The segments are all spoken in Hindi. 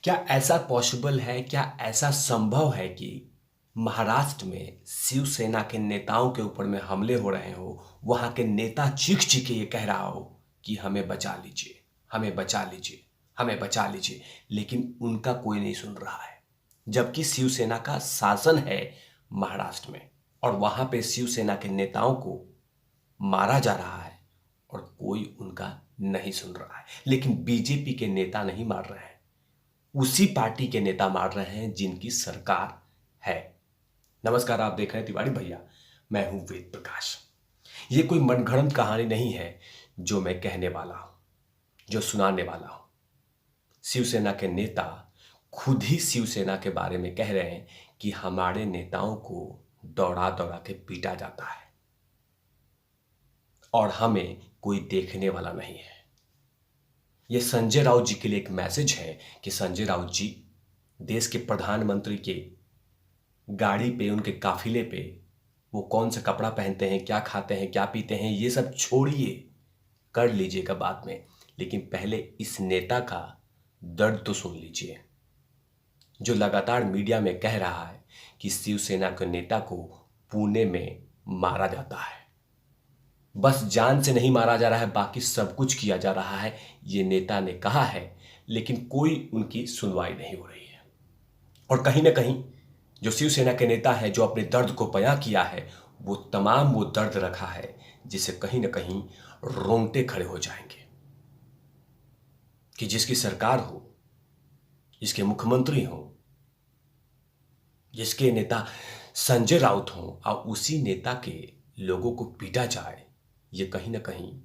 क्या ऐसा पॉसिबल है, क्या ऐसा संभव है कि महाराष्ट्र में शिवसेना के नेताओं के ऊपर में हमले हो रहे हो, वहां के नेता चीख चीख के ये कह रहा हो कि हमें बचा लीजिए, हमें बचा लीजिए, हमें बचा लीजिए, लेकिन उनका कोई नहीं सुन रहा है। जबकि शिवसेना का शासन है महाराष्ट्र में और वहां पे शिवसेना के नेताओं को मारा जा रहा है और कोई उनका नहीं सुन रहा है। लेकिन बीजेपी के नेता नहीं मार रहे हैं, उसी पार्टी के नेता मार रहे हैं जिनकी सरकार है। नमस्कार, आप देख रहे हैं तिवारी भैया, मैं हूं वेद प्रकाश। ये कोई मनगढ़ंत कहानी नहीं है जो मैं कहने वाला हूं, जो सुनाने वाला हूं। शिवसेना के नेता खुद ही शिवसेना के बारे में कह रहे हैं कि हमारे नेताओं को दौड़ा दौड़ा के पीटा जाता है और हमें कोई देखने वाला नहीं है। ये संजय राउत जी के लिए एक मैसेज है कि संजय राउत जी, देश के प्रधानमंत्री के गाड़ी पे, उनके काफिले पे वो कौन सा कपड़ा पहनते हैं, क्या खाते हैं, क्या पीते हैं, ये सब छोड़िए, कर लीजिएगा बाद में, लेकिन पहले इस नेता का दर्द तो सुन लीजिए, जो लगातार मीडिया में कह रहा है कि शिवसेना के नेता को पुणे में मारा जाता है। बस जान से नहीं मारा जा रहा है, बाकी सब कुछ किया जा रहा है, ये नेता ने कहा है, लेकिन कोई उनकी सुनवाई नहीं हो रही है। और कहीं ना कहीं जो शिवसेना के नेता है, जो अपने दर्द को बयां किया है, वो तमाम वो दर्द रखा है जिसे कहीं ना कहीं रोंगटे खड़े हो जाएंगे कि जिसकी सरकार हो, जिसके मुख्यमंत्री हो, जिसके नेता संजय राउत हो, और उसी नेता के लोगों को पीटा जाए, ये कहीं ना कहीं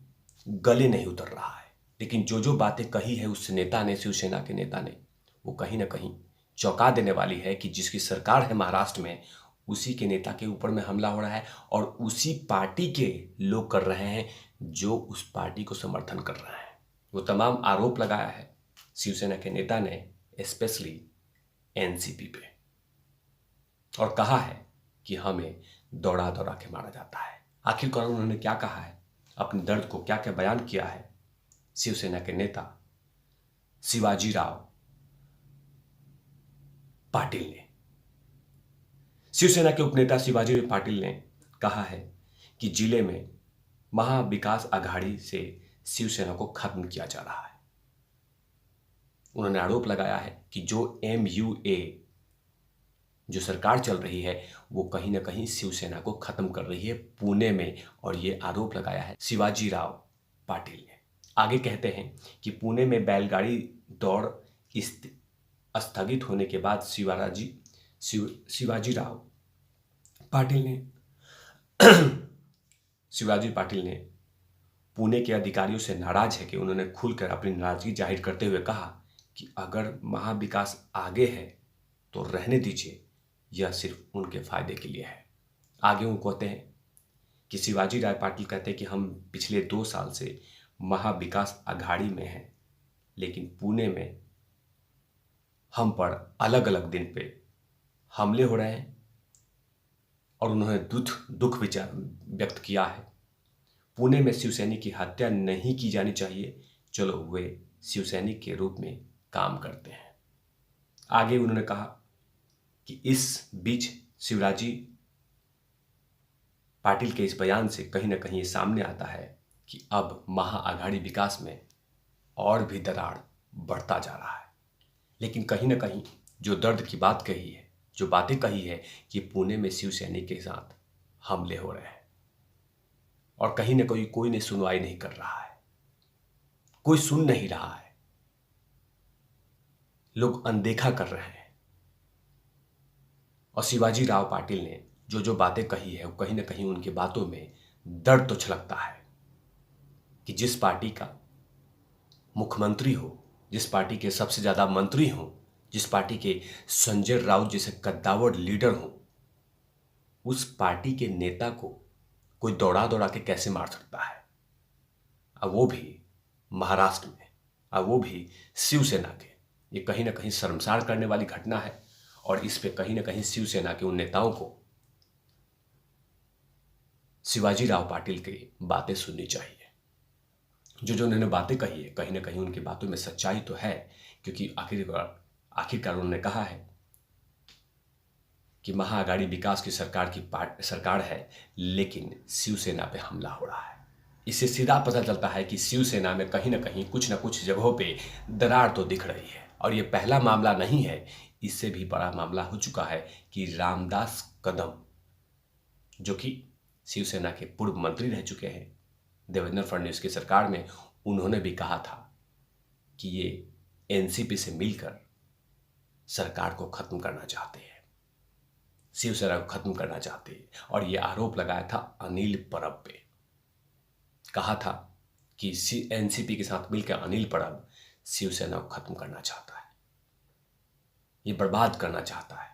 गले नहीं उतर रहा है। लेकिन जो जो बातें कही है उस नेता ने, शिवसेना के नेता ने, वो कहीं ना कहीं चौंका देने वाली है कि जिसकी सरकार है महाराष्ट्र में, उसी के नेता के ऊपर में हमला हो रहा है और उसी पार्टी के लोग कर रहे हैं जो उस पार्टी को समर्थन कर रहे हैं। वो तमाम आरोप लगाया है शिवसेना के नेता ने, स्पेशली एनसीपी पे, और कहा है कि हमें दौड़ा दौड़ा के मारा जाता है। आखिरकार उन्होंने क्या कहा है, अपने दर्द को क्या क्या बयान किया है शिवसेना के नेता शिवाजी राव पाटिल ने। शिवसेना के उपनेता शिवाजी राव पाटिल ने कहा है कि जिले में महाविकास आघाड़ी से शिवसेना को खत्म किया जा रहा है। उन्होंने आरोप लगाया है कि जो MUA जो सरकार चल रही है, वो कहीं ना कहीं शिवसेना को खत्म कर रही है पुणे में, और ये आरोप लगाया है शिवाजी राव पाटिल ने। आगे कहते हैं कि पुणे में बैलगाड़ी दौड़ स्थगित होने के बाद शिवाजी राव पाटिल ने पुणे के अधिकारियों से नाराज है कि उन्होंने खुलकर अपनी नाराजगी जाहिर करते हुए कहा कि अगर महाविकास आगे है तो रहने दीजिए, यह सिर्फ उनके फायदे के लिए है। आगे वो कहते हैं कि शिवाजी राव पाटिल कहते हैं कि हम पिछले 2 साल से महाविकास आघाड़ी में हैं, लेकिन पुणे में हम पर अलग अलग दिन पे हमले हो रहे हैं और उन्होंने दुख विचार व्यक्त किया है। पुणे में शिवसैनिक की हत्या नहीं की जानी चाहिए, चलो वे शिवसैनिक के रूप में काम करते हैं। आगे उन्होंने कहा कि इस बीच शिवराजी पाटिल के इस बयान से कहीं ना कहीं ये सामने आता है कि अब महाआघाड़ी विकास में और भी दरार बढ़ता जा रहा है। लेकिन कहीं ना कहीं जो दर्द की बात कही है, जो बातें कही है कि पुणे में शिवसैनिक के साथ हमले हो रहे हैं और कहीं ना कहीं कोई ने सुनवाई नहीं कर रहा है, कोई सुन नहीं रहा है, लोग अनदेखा कर रहे हैं। और शिवाजी राव पाटिल ने जो जो बातें कही है, वो कहीं ना कहीं उनकी बातों में दर्द तो छलकता है कि जिस पार्टी का मुख्यमंत्री हो, जिस पार्टी के सबसे ज्यादा मंत्री हो, जिस पार्टी के संजय राउत जैसे कद्दावर लीडर हो, उस पार्टी के नेता को कोई दौड़ा दौड़ा के कैसे मार सकता है, अब वो भी महाराष्ट्र में, अब वो भी शिवसेना के। ये कहीं ना कहीं शर्मसार करने वाली घटना है और इस पे कहीं ना कहीं शिवसेना के उन नेताओं को शिवाजी राव पाटिल की बातें सुननी चाहिए। जो जो उन्होंने बातें कही है, कहीं ना कहीं उनकी बातों में सच्चाई तो है, क्योंकि आखिरकार आखिरकार उन्होंने कहा है कि महाआघाड़ी विकास की सरकार है, लेकिन शिवसेना पे हमला हो रहा है। इससे सीधा पता चलता है कि शिवसेना में कहीं ना कहीं कुछ न कुछ जगहों पे दरार तो दिख रही है। और ये पहला मामला नहीं है, इससे भी बड़ा मामला हो चुका है कि रामदास कदम, जो कि शिवसेना के पूर्व मंत्री रह चुके हैं देवेंद्र फडणवीस की सरकार में, उन्होंने भी कहा था कि ये एनसीपी से मिलकर सरकार को खत्म करना चाहते हैं, शिवसेना को खत्म करना चाहते हैं। और ये आरोप लगाया था अनिल परब पे। कहा था कि एनसीपी के साथ मिलकर अनिल परब शिवसेना को खत्म करना चाहता है, ये बर्बाद करना चाहता है,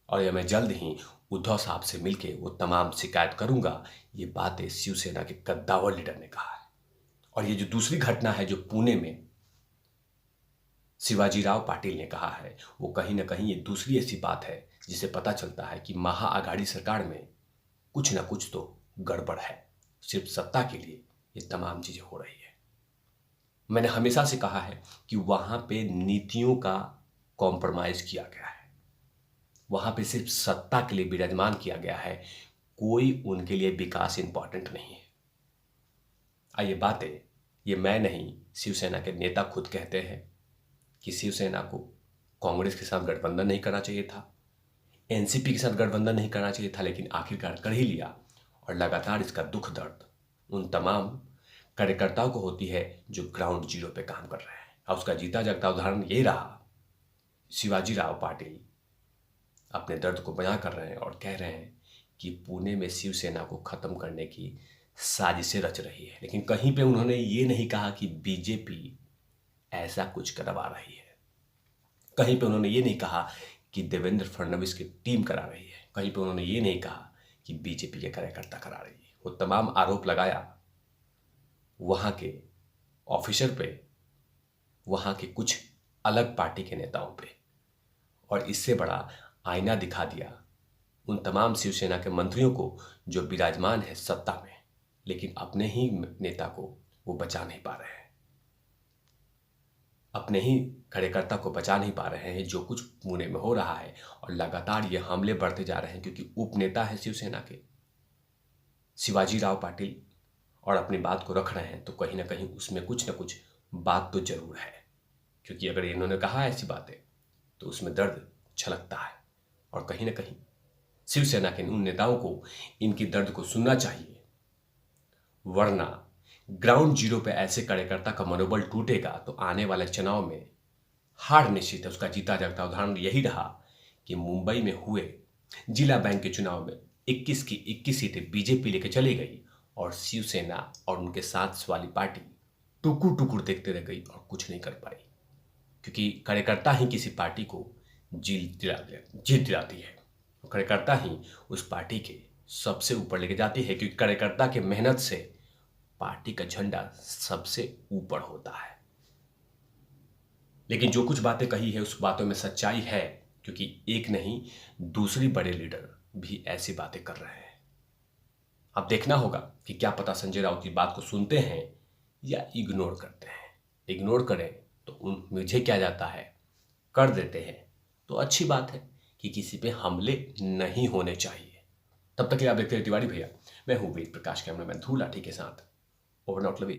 और ये मैं जल्द ही उद्धव साहब से मिलकर वो तमाम शिकायत करूंगा। ये बातें शिवसेना के कद्दावर लीडर ने कहा है। और ये जो दूसरी घटना है जो पुणे में शिवाजीराव पाटिल ने कहा है, वो कहीं ना कहीं ये दूसरी ऐसी बात है जिसे पता चलता है कि महाआघाड़ी सरकार में कुछ ना कुछ तो गड़बड़ है। सिर्फ सत्ता के लिए ये तमाम चीजें हो रही है। मैंने हमेशा से कहा है कि वहां पे नीतियों का कॉम्प्रोमाइज किया गया है, वहां पे सिर्फ सत्ता के लिए विराजमान किया गया है, कोई उनके लिए विकास इंपॉर्टेंट नहीं है। ये बातें ये मैं नहीं, शिवसेना के नेता खुद कहते हैं कि शिवसेना को कांग्रेस के साथ गठबंधन नहीं करना चाहिए था, एनसीपी के साथ गठबंधन नहीं करना चाहिए था, लेकिन आखिरकार कर ही लिया। और लगातार इसका दुख दर्द उन तमाम कार्यकर्ताओं को होती है जो ग्राउंड जीरो पे काम कर रहे हैं। और उसका जीता जागता उदाहरण ये रहा, शिवाजीराव पाटिल अपने दर्द को बयां कर रहे हैं और कह रहे हैं कि पुणे में शिवसेना को खत्म करने की साजिशें रच रही है। लेकिन कहीं पे उन्होंने ये नहीं कहा कि बीजेपी ऐसा कुछ करवा रही है, कहीं पे उन्होंने ये नहीं कहा कि देवेंद्र फडणवीस की टीम करा रही है, कहीं पे उन्होंने ये नहीं कहा कि बीजेपी के कार्यकर्ता करा रही है। वो तमाम आरोप लगाया वहां के ऑफिसर पे, वहां के कुछ अलग पार्टी के नेताओं पे, और इससे बड़ा आईना दिखा दिया उन तमाम शिवसेना के मंत्रियों को जो विराजमान है सत्ता में, लेकिन अपने ही नेता को वो बचा नहीं पा रहे हैं, अपने ही कार्यकर्ता को बचा नहीं पा रहे हैं। जो कुछ पुणे में हो रहा है, और लगातार ये हमले बढ़ते जा रहे हैं, क्योंकि उपनेता है शिवसेना के शिवाजीराव पाटिल और अपनी बात को रख रहे हैं, तो कहीं ना कहीं उसमें कुछ ना कुछ बात तो जरूर है। क्योंकि अगर इन्होंने कहा है ऐसी बातें तो उसमें दर्द छलकता है, और कहीं ना कहीं शिवसेना के उन नेताओं को इनकी दर्द को सुनना चाहिए, वरना ग्राउंड जीरो पे ऐसे कार्यकर्ता का मनोबल टूटेगा तो आने वाले चुनाव में हार निश्चित है। उसका जीता जागता उदाहरण यही रहा कि मुंबई में हुए जिला बैंक के चुनाव में 21 की 21 सीटें बीजेपी लेके चली गई, और शिवसेना और उनके साथ वाली पार्टी टुकुर टुकुर देखते रह गई और कुछ नहीं कर पाई। क्योंकि कार्यकर्ता ही किसी पार्टी को जीत दिलाती है, कार्यकर्ता ही उस पार्टी के सबसे ऊपर लेके जाती है, क्योंकि कार्यकर्ता के मेहनत से पार्टी का झंडा सबसे ऊपर होता है। लेकिन जो कुछ बातें कही है उस बातों में सच्चाई है, क्योंकि एक नहीं दूसरी बड़े लीडर भी ऐसी बातें कर रहे हैं। अब देखना होगा कि क्या पता संजय राउत की बात को सुनते हैं या इग्नोर करते हैं। इग्नोर करें तो मुझे क्या जाता है, कर देते हैं तो अच्छी बात है कि किसी पे हमले नहीं होने चाहिए। तब तक के लिए आप देखते हैं तिवारी भैया, मैं हूं वेद प्रकाश, कैमरामैन धूल लाठी के साथ। Over not Lavi.